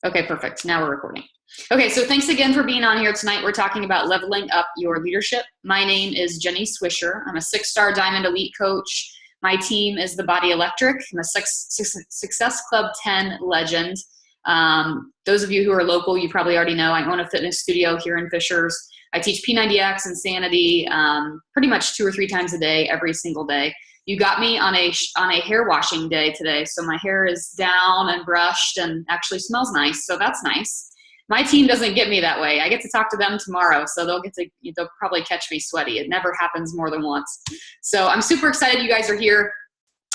Okay, perfect. Now we're recording. Okay, so thanks again for being on here tonight. We're talking about leveling up your leadership. My name is Jenny Swisher. I'm a 6-star Diamond Elite coach. My team is the Body Electric. I'm a Success Club 10 legend. Those of you who are local, you probably already know I own a fitness studio here in Fishers. I teach P90X, Insanity, pretty much 2 or 3 times a day, every single day. You got me on a hair washing day today, so my hair is down and brushed and actually smells nice, so that's nice. My team doesn't get me that way. I get to talk to them tomorrow, so they'll probably catch me sweaty. It never happens more than once. So I'm super excited you guys are here.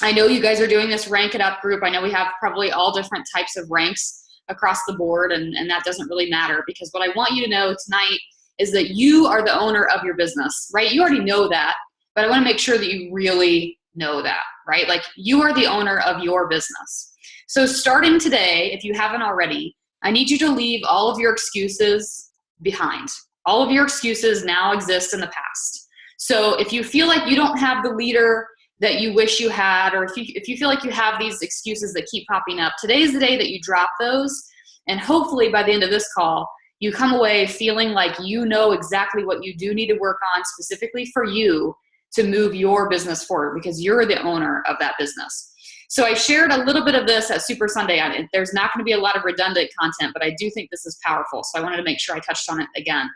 I know you guys are doing this Rank It Up group. I know we have probably all different types of ranks across the board, and that doesn't really matter, because what I want you to know tonight is that you are the owner of your business, right? You already know that, but I want to make sure that you really know that, right? Like, you are the owner of your business. So starting today, if you haven't already, I need you to leave all of your excuses behind. All of your excuses now exist in the past. So if you feel like you don't have the leader that you wish you had, or if you feel like you have these excuses that keep popping up, today is the day that you drop those. And hopefully by the end of this call, you come away feeling like you know exactly what you do need to work on specifically for you to move your business forward, because you're the owner of that business. So I shared a little bit of this at Super Sunday. There's not going to be a lot of redundant content, but I do think this is powerful. So I wanted to make sure I touched on it again.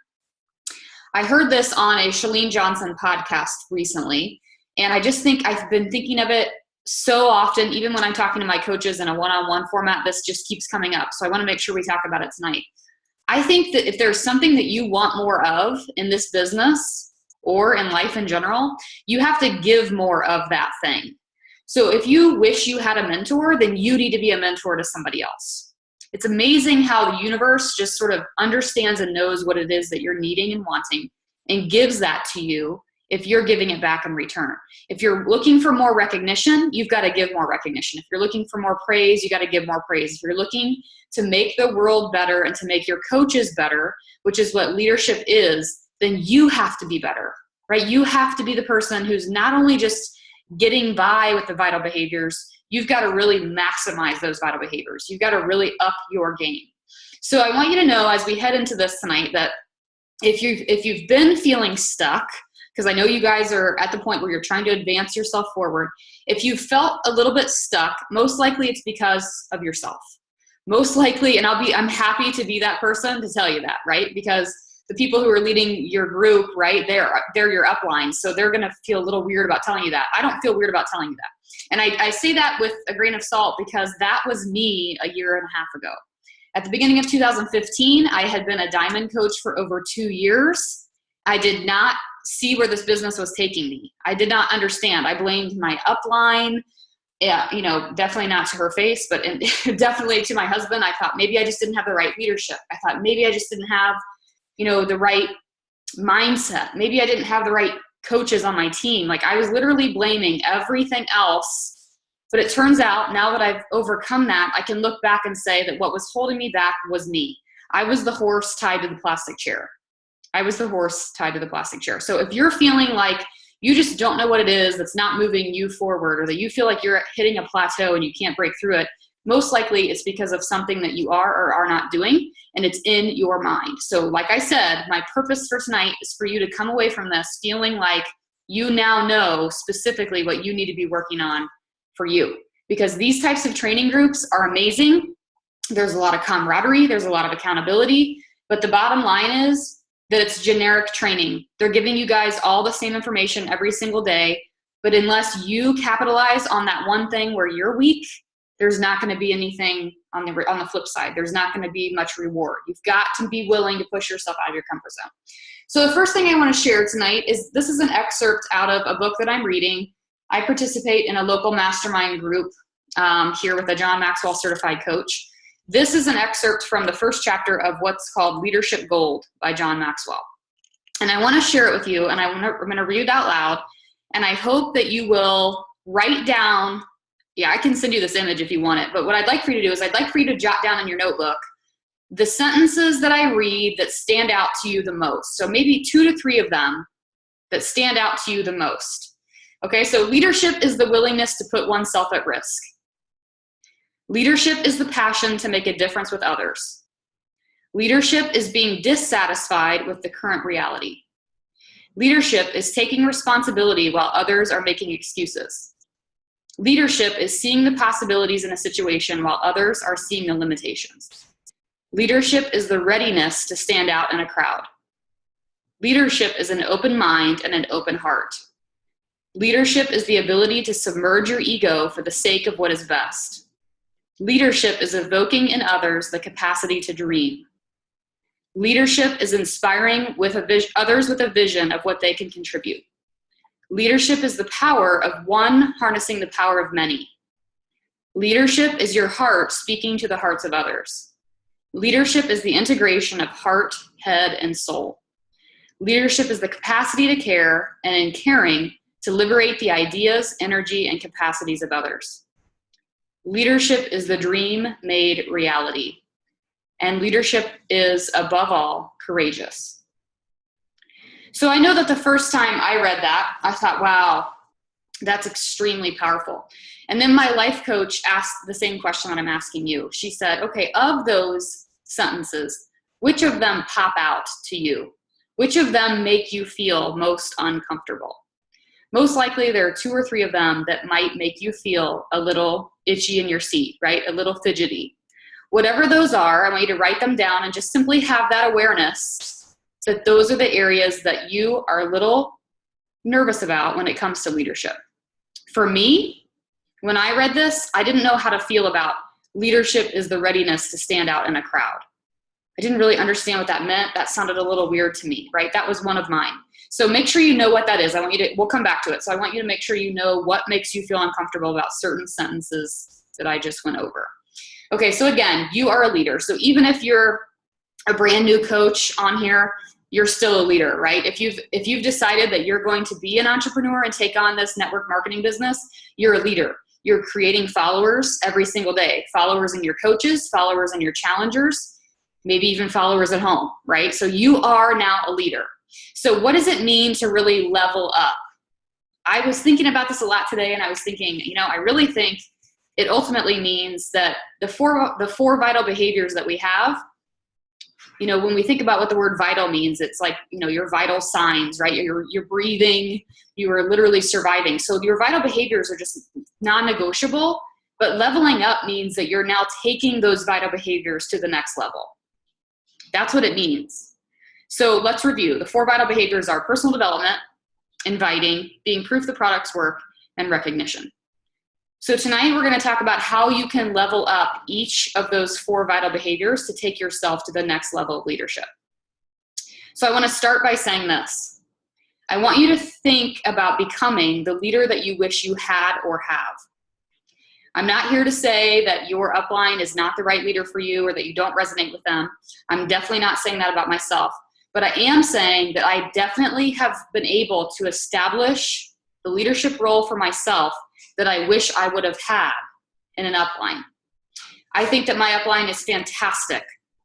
I heard this on a Chalene Johnson podcast recently, and I just think I've been thinking of it so often, even when I'm talking to my coaches in a one-on-one format, this just keeps coming up. So I want to make sure we talk about it tonight. I think that if there's something that you want more of in this business or in life in general, you have to give more of that thing. So if you wish you had a mentor, then you need to be a mentor to somebody else. It's amazing how the universe just sort of understands and knows what it is that you're needing and wanting and gives that to you if you're giving it back in return. If you're looking for more recognition, you've got to give more recognition. If you're looking for more praise, you got to give more praise. If you're looking to make the world better and to make your coaches better, which is what leadership is, then you have to be better, right? You have to be the person who's not only just getting by with the vital behaviors, you've got to really maximize those vital behaviors. You've got to really up your game. So I want you to know as we head into this tonight that if you've been feeling stuck, because I know you guys are at the point where you're trying to advance yourself forward, if you felt a little bit stuck, most likely it's because of yourself. Most likely, and I'm happy to be that person to tell you that, right? Because the people who are leading your group, right, they're your upline, so they're going to feel a little weird about telling you that. I don't feel weird about telling you that. And I say that with a grain of salt, because that was me a year and a half ago. At the beginning of 2015, I had been a diamond coach for over 2 years. I did not see where this business was taking me. I did not understand. I blamed my upline. Yeah, definitely not to her face, but definitely to my husband. I thought maybe I just didn't have the right leadership. I thought maybe I just didn't have the right mindset. Maybe I didn't have the right coaches on my team. Like, I was literally blaming everything else. But it turns out now that I've overcome that, I can look back and say that what was holding me back was me. I was the horse tied to the plastic chair. So if you're feeling like you just don't know what it is that's not moving you forward, or that you feel like you're hitting a plateau and you can't break through it, most likely it's because of something that you are or are not doing, and it's in your mind. So like I said, my purpose for tonight is for you to come away from this feeling like you now know specifically what you need to be working on for you. Because these types of training groups are amazing. There's a lot of camaraderie, there's a lot of accountability, but the bottom line is that it's generic training. They're giving you guys all the same information every single day, but unless you capitalize on that one thing where you're weak, there's not going to be anything on the flip side. There's not going to be much reward. You've got to be willing to push yourself out of your comfort zone. So the first thing I want to share tonight is this is an excerpt out of a book that I'm reading. I participate in a local mastermind group here with a John Maxwell certified coach. This is an excerpt from the first chapter of what's called Leadership Gold by John Maxwell. And I want to share it with you, and I'm going to read it out loud, and I hope that you will write down. Yeah, I can send you this image if you want it, but what I'd like for you to do is I'd like for you to jot down in your notebook the sentences that I read that stand out to you the most. So maybe 2 to 3 of them that stand out to you the most. Okay, so leadership is the willingness to put oneself at risk. Leadership is the passion to make a difference with others. Leadership is being dissatisfied with the current reality. Leadership is taking responsibility while others are making excuses. Leadership is seeing the possibilities in a situation while others are seeing the limitations. Leadership is the readiness to stand out in a crowd. Leadership is an open mind and an open heart. Leadership is the ability to submerge your ego for the sake of what is best. Leadership is evoking in others the capacity to dream. Leadership is inspiring others with a vision of what they can contribute. Leadership is the power of one harnessing the power of many. Leadership is your heart speaking to the hearts of others. Leadership is the integration of heart, head, and soul. Leadership is the capacity to care, and in caring, to liberate the ideas, energy, and capacities of others. Leadership is the dream made reality. And leadership is, above all, courageous. So I know that the first time I read that, I thought, wow, that's extremely powerful. And then my life coach asked the same question that I'm asking you. She said, okay, of those sentences, which of them pop out to you? Which of them make you feel most uncomfortable? Most likely there are 2 or 3 of them that might make you feel a little itchy in your seat, right? A little fidgety. Whatever those are, I want you to write them down and just simply have that awareness that those are the areas that you are a little nervous about when it comes to leadership. For me, when I read this, I didn't know how to feel about leadership is the readiness to stand out in a crowd. I didn't really understand what that meant. That sounded a little weird to me, right? That was one of mine. So make sure you know what that is. We'll come back to it. So I want you to make sure you know what makes you feel uncomfortable about certain sentences that I just went over. Okay, so again, you are a leader. So even if you're a brand new coach on here, you're still a leader, right? If you've decided that you're going to be an entrepreneur and take on this network marketing business, you're a leader. You're creating followers every single day. Followers in your coaches, followers in your challengers, maybe even followers at home, right? So you are now a leader. So what does it mean to really level up? I was thinking about this a lot today, and I was thinking, I really think it ultimately means that the four vital behaviors that we have, when we think about what the word vital means, it's like, your vital signs, right? You're breathing, you are literally surviving. So your vital behaviors are just non-negotiable, but leveling up means that you're now taking those vital behaviors to the next level. That's what it means. So let's review. The 4 vital behaviors are personal development, inviting, being proof the products work, and recognition. So tonight we're going to talk about how you can level up each of those 4 vital behaviors to take yourself to the next level of leadership. So I want to start by saying this. I want you to think about becoming the leader that you wish you had or have. I'm not here to say that your upline is not the right leader for you or that you don't resonate with them. I'm definitely not saying that about myself. But I am saying that I definitely have been able to establish the leadership role for myself that I wish I would have had in an upline. I think that my upline is fantastic.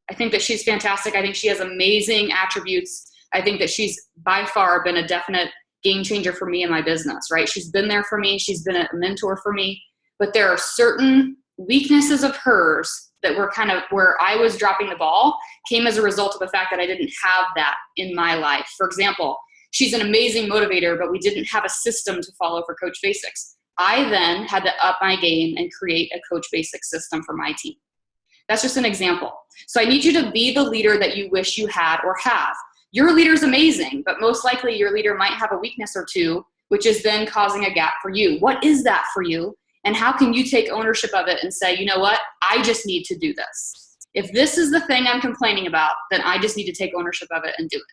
I think that she's fantastic. I think she has amazing attributes. I think that she's by far been a definite game changer for me in my business, right? She's been there for me. She's been a mentor for me. But there are certain weaknesses of hers that were kind of where I was dropping the ball came as a result of the fact that I didn't have that in my life. For example, she's an amazing motivator, but we didn't have a system to follow for Coach Basics. I then had to up my game and create a Coach Basics system for my team. That's just an example. So I need you to be the leader that you wish you had or have. Your leader's amazing, but most likely your leader might have a weakness or 2, which is then causing a gap for you. What is that for you? And how can you take ownership of it and say, you know what? I just need to do this. If this is the thing I'm complaining about, then I just need to take ownership of it and do it.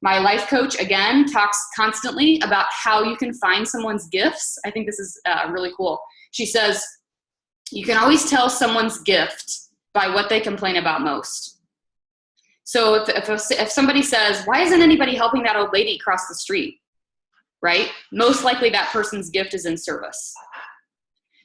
My life coach, again, talks constantly about how you can find someone's gifts. I think this is really cool. She says, you can always tell someone's gift by what they complain about most. So if somebody says, why isn't anybody helping that old lady cross the street, right? Most likely that person's gift is in service.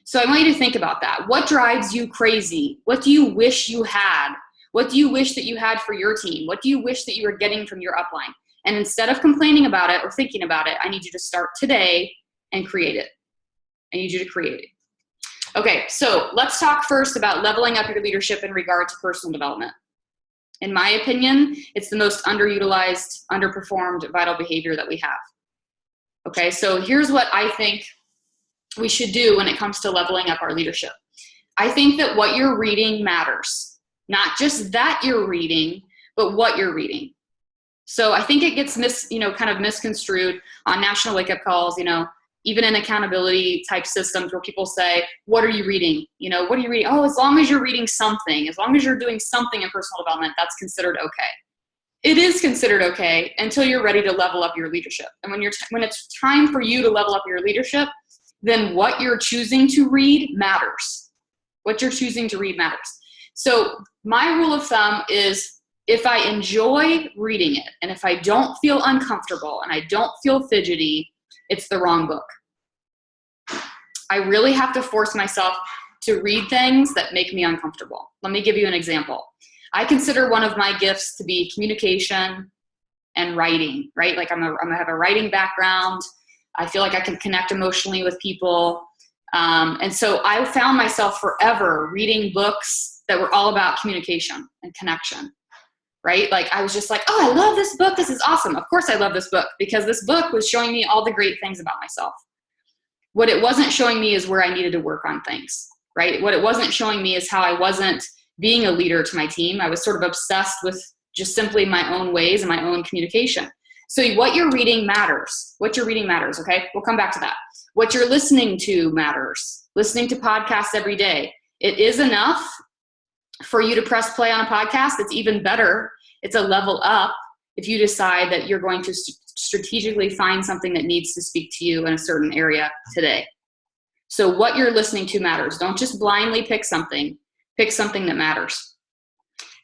So I want you to think about that. What drives you crazy? What do you wish you had? What do you wish that you had for your team? What do you wish that you were getting from your upline? And instead of complaining about it or thinking about it, I need you to start today and create it. I need you to create it. Okay, so let's talk first about leveling up your leadership in regard to personal development. In my opinion, it's the most underutilized, underperformed vital behavior that we have. Okay, so here's what I think we should do when it comes to leveling up our leadership. I think that what you're reading matters. Not just that you're reading, but what you're reading. So I think it gets kind of misconstrued on national wake-up calls, even in accountability type systems where people say, what are you reading? What are you reading? Oh, as long as you're reading something, as long as you're doing something in personal development, that's considered okay. It is considered okay until you're ready to level up your leadership. And when it's time for you to level up your leadership, then what you're choosing to read matters. What you're choosing to read matters. So my rule of thumb is if I enjoy reading it and if I don't feel uncomfortable and I don't feel fidgety, it's the wrong book. I really have to force myself to read things that make me uncomfortable. Let me give you an example. I consider one of my gifts to be communication and writing, right? Like I have a writing background. I feel like I can connect emotionally with people. And so I found myself forever reading books that were all about communication and connection, right? Like I was just like, oh, I love this book. This is awesome. Of course I love this book because this book was showing me all the great things about myself. What it wasn't showing me is where I needed to work on things, right? What it wasn't showing me is how I wasn't being a leader to my team. I was sort of obsessed with just simply my own ways and my own communication. So what you're reading matters. What you're reading matters, okay? We'll come back to that. What you're listening to matters. Listening to podcasts every day. It is enough for you to press play on a podcast. It's even better. It's a level up if you decide that you're going to strategically find something that needs to speak to you in a certain area today. So what you're listening to matters. Don't just blindly pick something. Pick something that matters.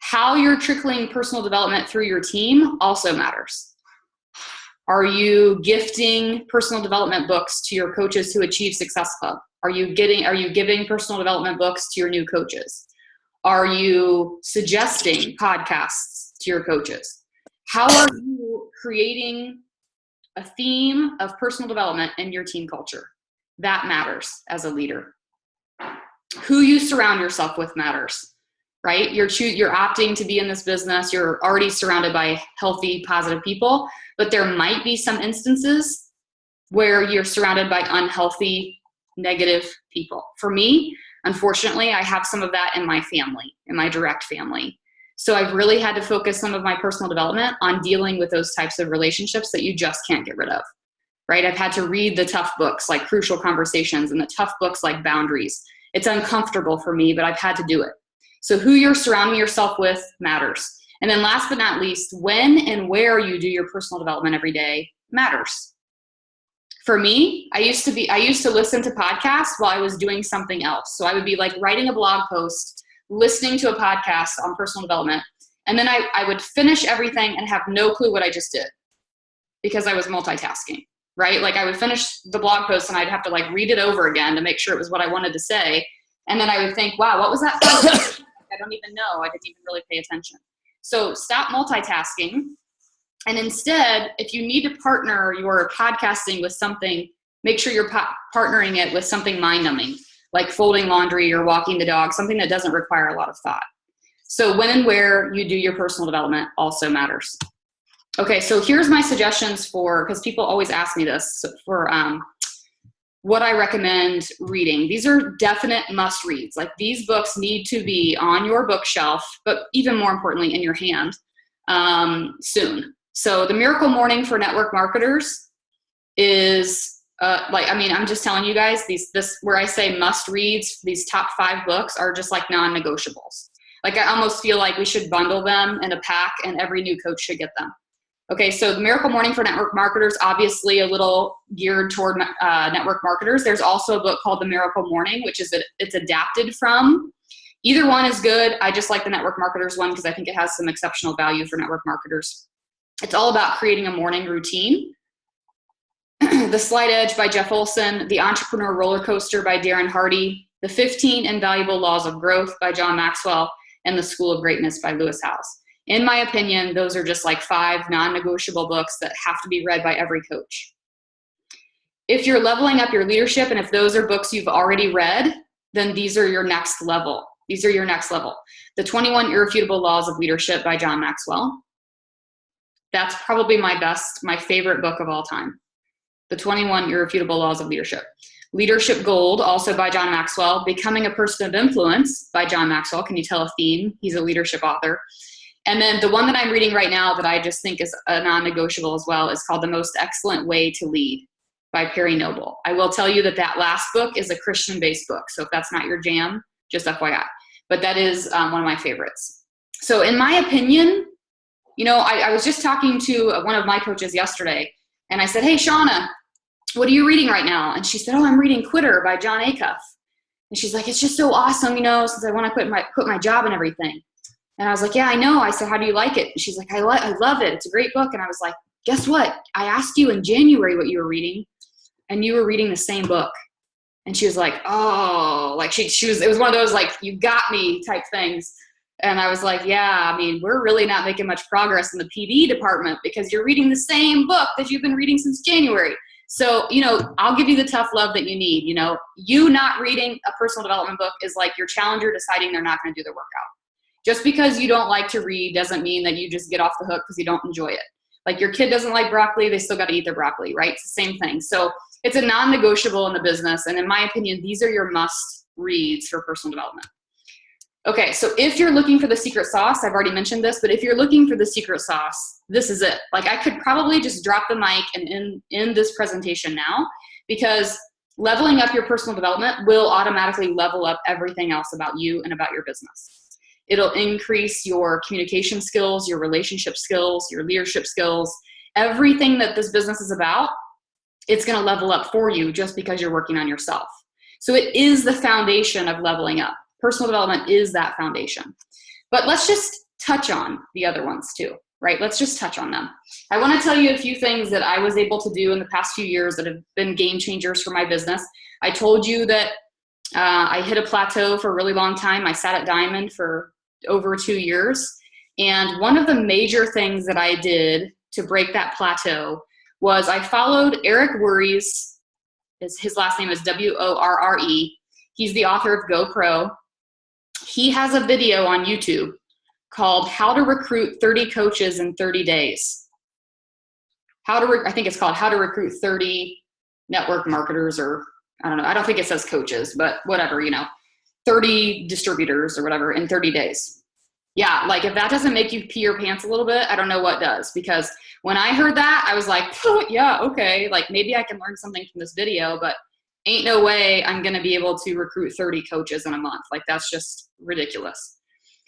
How you're trickling personal development through your team also matters. Are you gifting personal development books to your coaches who achieve Success Club? Are you giving personal development books to your new coaches? Are you suggesting podcasts to your coaches? How are you creating a theme of personal development in your team culture? That matters as a leader. Who you surround yourself with matters, right? You're opting to be in this business. You're already surrounded by healthy, positive people, but there might be some instances where you're surrounded by unhealthy, negative people. For me, unfortunately, I have some of that in my family, in my direct family. So I've really had to focus some of my personal development on dealing with those types of relationships that you just can't get rid of, right? I've had to read the tough books like Crucial Conversations and the tough books like Boundaries. It's uncomfortable for me, but I've had to do it. So who you're surrounding yourself with matters. And then last but not least, when and where you do your personal development every day matters. For me, I used to listen to podcasts while I was doing something else. So I would be like writing a blog post, listening to a podcast on personal development, and then I would finish everything and have no clue what I just did because I was multitasking, right? Like I would finish the blog post and I'd have to like read it over again to make sure it was what I wanted to say. And then I would think, wow, what was that? I don't even know. I didn't even really pay attention. So stop multitasking. And instead, if you need to partner your podcasting with something, make sure you're partnering it with something mind-numbing, like folding laundry or walking the dog, something that doesn't require a lot of thought. So when and where you do your personal development also matters. Okay, so here's my suggestions because people always ask me this, for what I recommend reading. These are definite must-reads. Like these books need to be on your bookshelf, but even more importantly, in your hand soon. So The Miracle Morning for Network Marketers is I'm just telling you guys, this where I say must reads, these top 5 books are just like non-negotiables. Like I almost feel like we should bundle them in a pack and every new coach should get them. Okay, so The Miracle Morning for Network Marketers, obviously a little geared toward network marketers. There's also a book called The Miracle Morning, which is it's adapted from. Either one is good. I just like the network marketers one because I think it has some exceptional value for network marketers. It's all about creating a morning routine. The Slight Edge by Jeff Olson, The Entrepreneur Roller Coaster by Darren Hardy, The 15 Invaluable Laws of Growth by John Maxwell, and The School of Greatness by Lewis Howes. In my opinion, those are just like 5 non-negotiable books that have to be read by every coach. If you're leveling up your leadership and if those are books you've already read, then these are your next level. These are your next level. The 21 Irrefutable Laws of Leadership by John Maxwell. That's probably my favorite book of all time. The 21 Irrefutable Laws of Leadership. Leadership Gold, also by John Maxwell. Becoming a Person of Influence by John Maxwell. Can you tell a theme? He's a leadership author. And then the one that I'm reading right now that I just think is a non-negotiable as well is called The Most Excellent Way to Lead by Perry Noble. I will tell you that last book is a Christian-based book. So if that's not your jam, just FYI. But that is one of my favorites. So in my opinion, I was just talking to one of my coaches yesterday, and I said, hey, Shauna, what are you reading right now? And she said, oh, I'm reading Quitter by John Acuff. And she's like, it's just so awesome, since I want to quit my job and everything. And I was like, yeah, I know. I said, how do you like it? And she's like, I love it. It's a great book. And I was like, guess what? I asked you in January what you were reading, and you were reading the same book. And she was like, oh, like it was one of those, like, you got me type things. And I was like, yeah, I mean, we're really not making much progress in the PD department because you're reading the same book that you've been reading since January. So, I'll give you the tough love that you need. You not reading a personal development book is like your challenger deciding they're not going to do their workout. Just because you don't like to read doesn't mean that you just get off the hook because you don't enjoy it. Like your kid doesn't like broccoli, they still got to eat their broccoli, right? It's the same thing. So it's a non-negotiable in the business. And in my opinion, these are your must reads for personal development. Okay, so if you're looking for the secret sauce, I've already mentioned this, but if you're looking for the secret sauce, this is it. Like I could probably just drop the mic and end this presentation now, because leveling up your personal development will automatically level up everything else about you and about your business. It'll increase your communication skills, your relationship skills, your leadership skills, everything that this business is about. It's going to level up for you just because you're working on yourself. So it is the foundation of leveling up. Personal development is that foundation. But let's just touch on the other ones too, right? Let's just touch on them. I want to tell you a few things that I was able to do in the past few years that have been game changers for my business. I told you that I hit a plateau for a really long time. I sat at Diamond for over 2 years. And one of the major things that I did to break that plateau was I followed Eric Worre's, his last name is Worre. He's the author of GoPro. He has a video on YouTube called How to Recruit 30 Coaches in 30 Days. I think it's called How to Recruit 30 Network Marketers, or I don't know. I don't think it says coaches, but whatever, 30 distributors or whatever in 30 days. Yeah, like if that doesn't make you pee your pants a little bit, I don't know what does. Because when I heard that, I was like, oh, yeah, okay. Like maybe I can learn something from this video, but ain't no way I'm going to be able to recruit 30 coaches in a month. Like that's just ridiculous.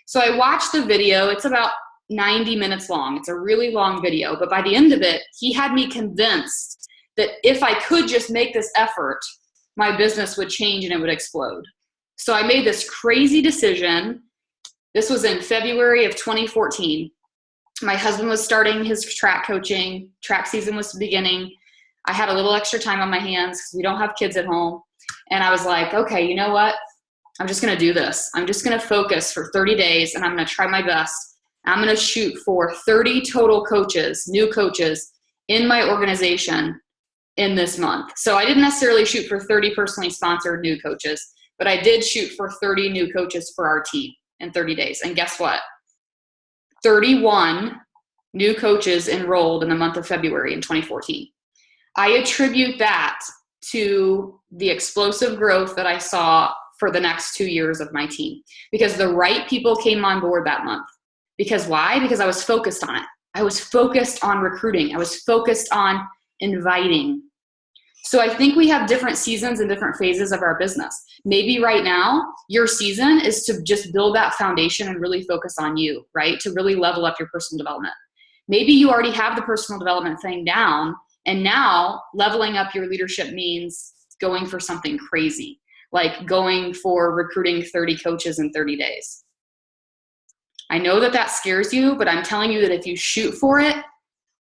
So I watched the video. It's about 90 minutes long. It's a really long video. But by the end of it, he had me convinced that if I could just make this effort, my business would change and it would explode. So I made this crazy decision. This was in February of 2014. My husband was starting his track coaching. Track season was beginning. I had a little extra time on my hands because we don't have kids at home. And I was like, okay, you know what? I'm just going to do this. I'm just going to focus for 30 days and I'm going to try my best. I'm going to shoot for 30 total coaches, new coaches in my organization in this month. So I didn't necessarily shoot for 30 personally sponsored new coaches, but I did shoot for 30 new coaches for our team in 30 days. And guess what? 31 new coaches enrolled in the month of February in 2014. I attribute that to the explosive growth that I saw for the next 2 years of my team, because the right people came on board that month. Because why? Because I was focused on it. I was focused on recruiting. I was focused on inviting. So I think we have different seasons and different phases of our business. Maybe right now, your season is to just build that foundation and really focus on you, right? To really level up your personal development. Maybe you already have the personal development thing down, and now leveling up your leadership means going for something crazy, like going for recruiting 30 coaches in 30 days. I know that that scares you, but I'm telling you that if you shoot for it,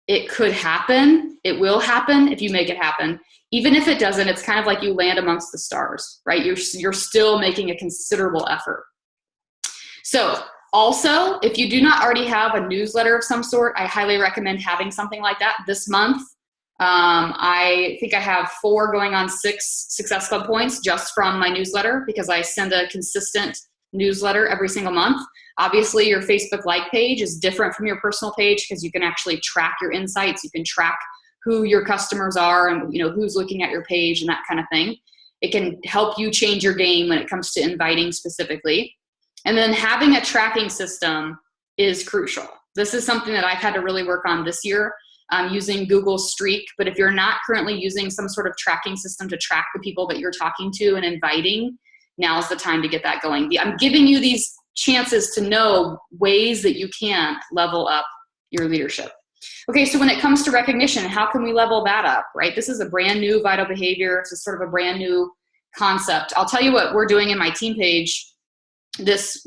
it could happen. It will happen if you make it happen. Even if it doesn't, it's kind of like you land amongst the stars, right? You're still making a considerable effort. So also, if you do not already have a newsletter of some sort, I highly recommend having something like that. This month, I think I have 4 going on 6 Success Club points just from my newsletter, because I send a consistent newsletter every single month. Obviously, your Facebook like page is different from your personal page because you can actually track your insights. You can track who your customers are and who's looking at your page and that kind of thing. It can help you change your game when it comes to inviting specifically. And then having a tracking system is crucial. This is something that I've had to really work on this year. Using Google Streak, but if you're not currently using some sort of tracking system to track the people that you're talking to and inviting, now's the time to get that going. I'm giving you these chances to know ways that you can level up your leadership. Okay, so when it comes to recognition, how can we level that up, right? This is a brand new vital behavior. It's sort of a brand new concept. I'll tell you what we're doing in my team page for this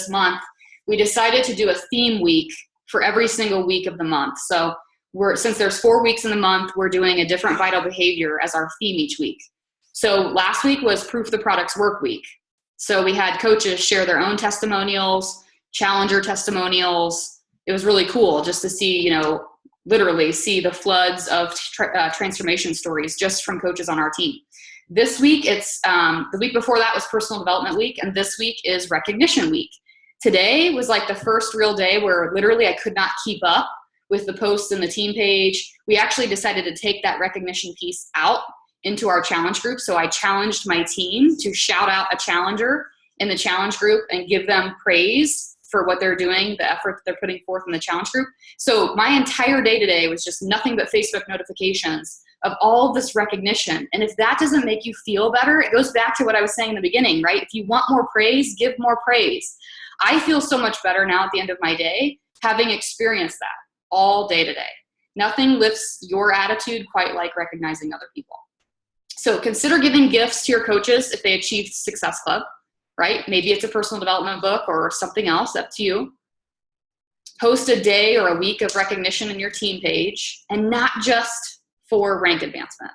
month. We decided to do a theme week for every single week of the month. So since there's 4 weeks in the month, we're doing a different vital behavior as our theme each week. So last week was Proof the Products Work Week. So we had coaches share their own testimonials, challenger testimonials. It was really cool just to see, literally see the floods of transformation stories just from coaches on our team. This week, the week before that was Personal Development Week, and this week is Recognition Week. Today was like the first real day where literally I could not keep up with the posts and the team page. We actually decided to take that recognition piece out into our challenge group. So I challenged my team to shout out a challenger in the challenge group and give them praise for what they're doing, the effort that they're putting forth in the challenge group. So my entire day today was just nothing but Facebook notifications of all this recognition. And if that doesn't make you feel better, it goes back to what I was saying in the beginning, right? If you want more praise, give more praise. I feel so much better now at the end of my day, having experienced that all day today. Nothing lifts your attitude quite like recognizing other people. So consider giving gifts to your coaches if they achieved Success Club, right? Maybe it's a personal development book or something else, up to you. Post a day or a week of recognition in your team page, and not just for rank advancement.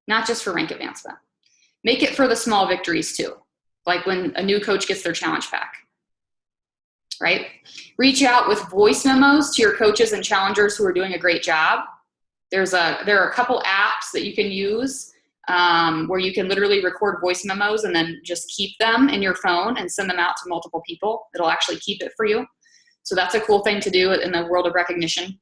Not just for rank advancement. Make it for the small victories too, like when a new coach gets their challenge pack. Right? Reach out with voice memos to your coaches and challengers who are doing a great job. There are a couple apps that you can use where you can literally record voice memos and then just keep them in your phone and send them out to multiple people. It'll actually keep it for you. So that's a cool thing to do in the world of recognition.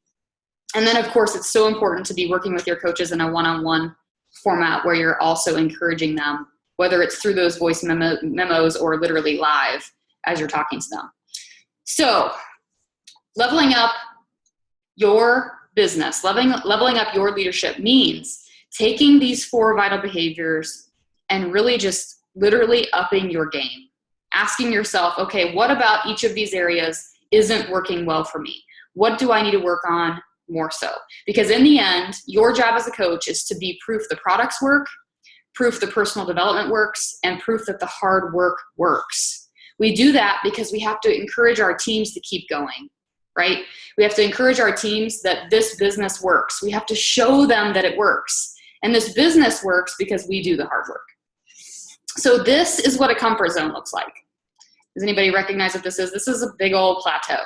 And then, of course, it's so important to be working with your coaches in a one-on-one format where you're also encouraging them, whether it's through those voice memos or literally live as you're talking to them. So leveling up your business, leveling up your leadership means taking these 4 vital behaviors and really just literally upping your game. Asking yourself, okay, what about each of these areas isn't working well for me? What do I need to work on more so? Because in the end, your job as a coach is to be proof the products work, proof the personal development works, and proof that the hard work works. We do that because we have to encourage our teams to keep going, right? We have to encourage our teams that this business works. We have to show them that it works. And this business works because we do the hard work. So this is what a comfort zone looks like. Does anybody recognize what this is? This is a big old plateau.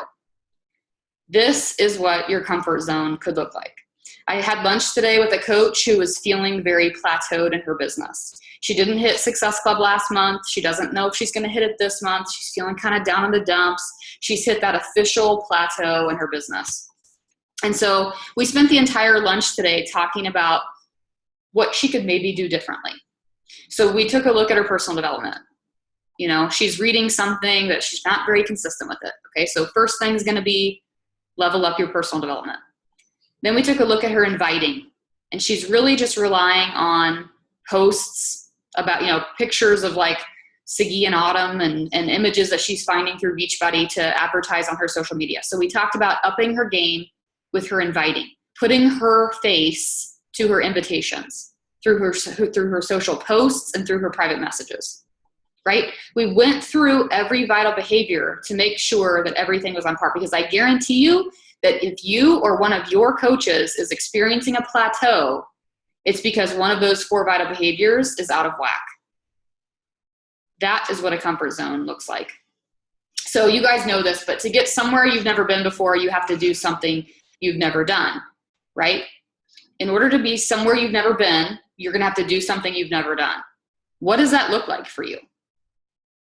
This is what your comfort zone could look like. I had lunch today with a coach who was feeling very plateaued in her business. She didn't hit Success Club last month. She doesn't know if she's going to hit it this month. She's feeling kind of down in the dumps. She's hit that official plateau in her business. And so we spent the entire lunch today talking about what she could maybe do differently. So we took a look at her personal development. She's reading something that she's not very consistent with it. Okay, so first thing is going to be level up your personal development. Then we took a look at her inviting, and she's really just relying on posts about, pictures of like Siggy and Autumn and images that she's finding through Beachbody to advertise on her social media. So we talked about upping her game with her inviting, putting her face to her invitations through her social posts and through her private messages, right? We went through every vital behavior to make sure that everything was on par, because I guarantee you that if you or one of your coaches is experiencing a plateau, it's because one of those 4 vital behaviors is out of whack. That is what a comfort zone looks like. So you guys know this, but to get somewhere you've never been before, you have to do something you've never done, right? in order to be somewhere you've never been, you're going to have to do something you've never done. What does that look like for you?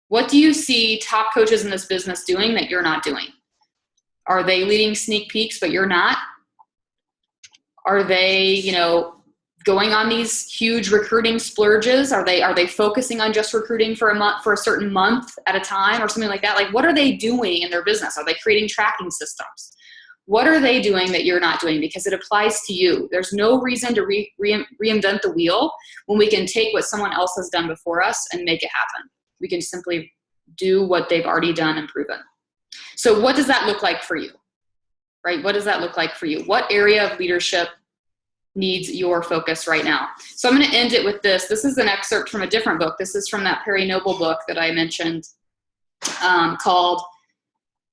What do you see top coaches in this business doing that you're not doing? Are they leading sneak peeks, but you're not? Are they, going on these huge recruiting splurges? Are they focusing on just recruiting for a certain month at a time or something like that? Like, what are they doing in their business? Are they creating tracking systems? What are they doing that you're not doing? Because it applies to you. There's no reason to reinvent the wheel when we can take what someone else has done before us and make it happen. We can simply do what they've already done and proven. So what does that look like for you, right? What does that look like for you? What area of leadership needs your focus right now? So I'm going to end it with this. This is an excerpt from a different book. This is from that Perry Noble book that I mentioned, called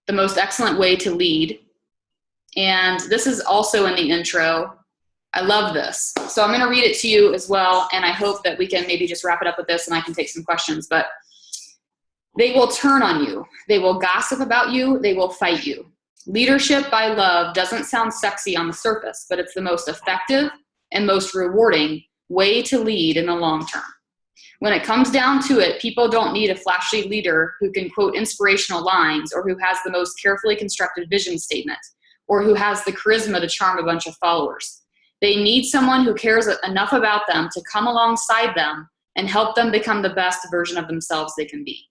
The Most Excellent Way to Lead. And this is also in the intro. I love this. So I'm going to read it to you as well. And I hope that we can maybe just wrap it up with this and I can take some questions. But they will turn on you. They will gossip about you. They will fight you. Leadership by love doesn't sound sexy on the surface, but it's the most effective and most rewarding way to lead in the long term. When it comes down to it, people don't need a flashy leader who can quote inspirational lines or who has the most carefully constructed vision statement or who has the charisma to charm a bunch of followers. They need someone who cares enough about them to come alongside them and help them become the best version of themselves they can be.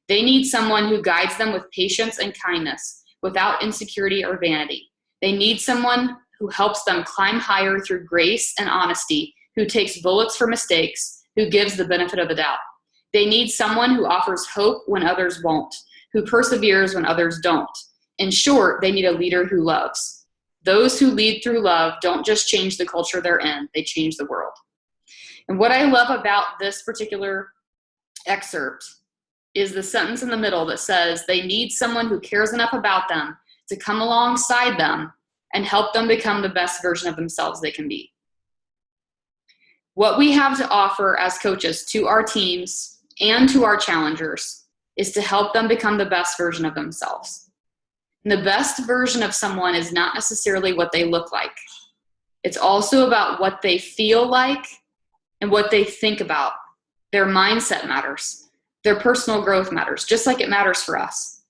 They need someone who guides them with patience and kindness, without insecurity or vanity. They need someone who helps them climb higher through grace and honesty, who takes bullets for mistakes, who gives the benefit of the doubt. They need someone who offers hope when others won't, who perseveres when others don't. In short, they need a leader who loves. Those who lead through love don't just change the culture they're in, they change the world. And what I love about this particular excerpt is the sentence in the middle that says they need someone who cares enough about them to come alongside them and help them become the best version of themselves they can be. What we have to offer as coaches to our teams and to our challengers is to help them become the best version of themselves. And the best version of someone is not necessarily what they look like. It's also about what they feel like and what they think about. Their mindset matters. Their personal growth matters, just like it matters for us,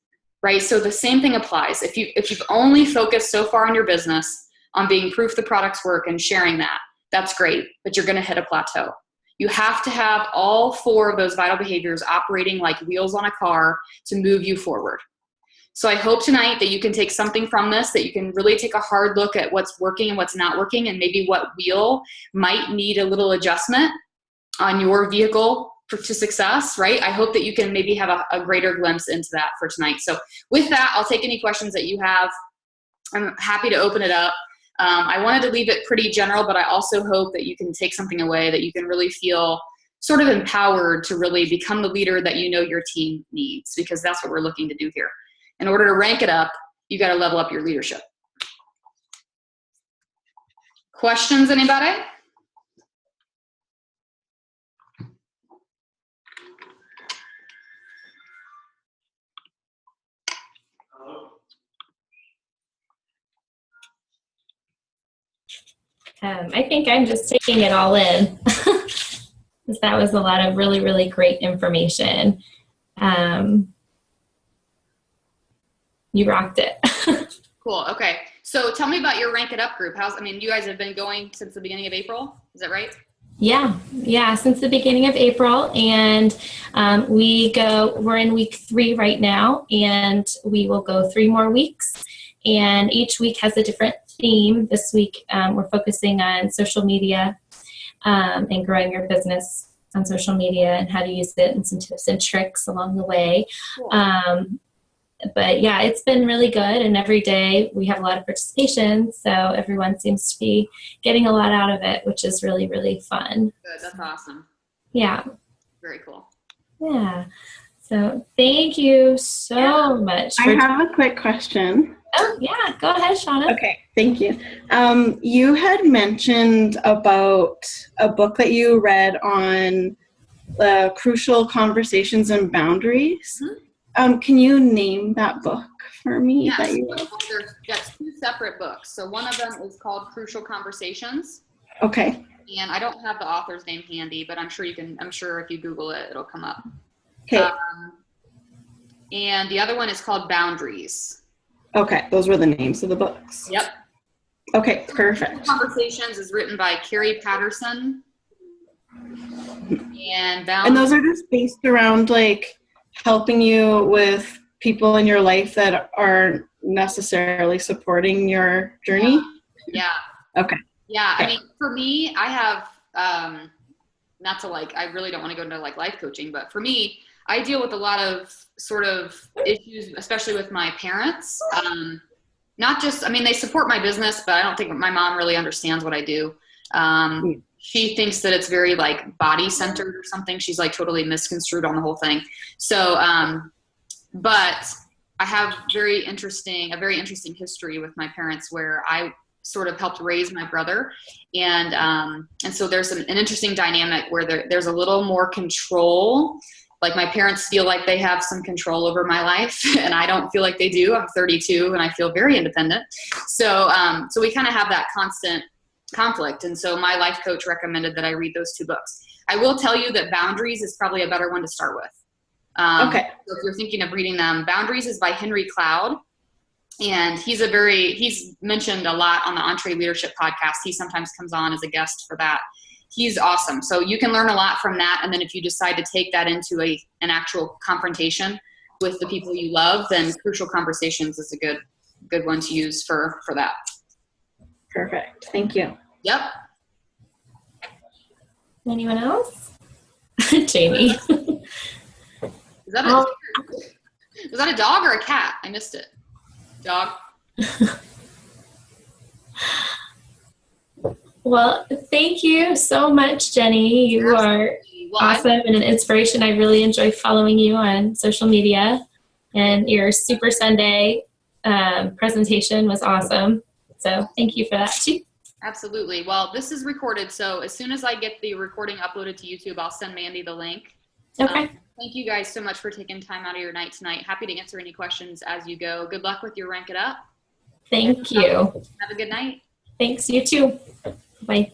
right? So the same thing applies. If you've only focused so far in your business on being proof the products work and sharing that, that's great, but you're going to hit a plateau. You have to have all 4 of those vital behaviors operating like wheels on a car to move you forward. So I hope tonight that you can take something from this, that you can really take a hard look at what's working and what's not working, and maybe what wheel might need a little adjustment on your vehicle to success, right? I hope that you can maybe have a greater glimpse into that for tonight. So with that, I'll take any questions that you have. I'm happy to open it up. I wanted to leave it pretty general, but I also hope that you can take something away, that you can really feel sort of empowered to really become the leader that you know your team needs, because that's what we're looking to do here. In order to rank it up, you got to level up your leadership. Questions, anybody? I think I'm just taking it all in. That was a lot of really, really great information. You rocked it. Cool. Okay. So tell me about your Rank It Up group. You guys have been going since the beginning of April. Is that right? Yeah, since the beginning of April, and we're in week 3 right now, and we will go 3 more weeks, and each week has a different theme. This week we're focusing on social media and growing your business on social media and how to use it, and some tips and tricks along the way. Cool. But yeah, it's been really good, and every day we have a lot of participation, so everyone seems to be getting a lot out of it, which is really, really fun. Good, that's awesome. Yeah. Very cool. Yeah. So thank you so much. I have a quick question. Oh, yeah. Go ahead, Shauna. Okay, thank you. You had mentioned about a book that you read on crucial conversations and boundaries. Mm-hmm. Can you name that book for me? Yes, that's 2 separate books. So one of them is called Crucial Conversations, Okay. And I don't have the author's name handy, but I'm sure if you Google it, it'll come up. Okay. And the other one is called Boundaries. Okay. Those were the names of the books. Yep. Okay. Perfect. Conversations is written by Carrie Patterson. And those are just based around like helping you with people in your life that aren't necessarily supporting your journey. Yeah. Okay. Yeah. I mean, for me, I have, not to like, I really don't want to go into like life coaching, but for me, I deal with a lot of sort of issues, especially with my parents. Not just, I mean, they support my business, but I don't think my mom really understands what I do. She thinks that it's very like body centered or something. She's like totally misconstrued on the whole thing. So, but I have a very interesting history with my parents where I sort of helped raise my brother. And so there's an interesting dynamic where there's a little more control. Like my parents feel like they have some control over my life and I don't feel like they do. I'm 32 and I feel very independent. So we kind of have that constant conflict. And so my life coach recommended that I read those two books. I will tell you that Boundaries is probably a better one to start with. Okay. So if you're thinking of reading them, Boundaries is by Henry Cloud. And he's mentioned a lot on the Entree Leadership podcast. He sometimes comes on as a guest for that. He's awesome. So you can learn a lot from that. And then if you decide to take that into an actual confrontation with the people you love, then Crucial Conversations is a good one to use for that. Perfect. Thank you. Yep. Anyone else? Jamie. Was that a dog or a cat? I missed it. Dog. Well, thank you so much, Jenny. You are awesome and an inspiration. I really enjoy following you on social media, and your Super Sunday presentation was awesome. So thank you for that too. Absolutely. Well, this is recorded, so as soon as I get the recording uploaded to YouTube, I'll send Mandy the link. Okay. Thank you guys so much for taking time out of your night tonight. Happy to answer any questions as you go. Good luck with your Rank It Up. Thank you. Have a good night. Thanks, you too. Bye.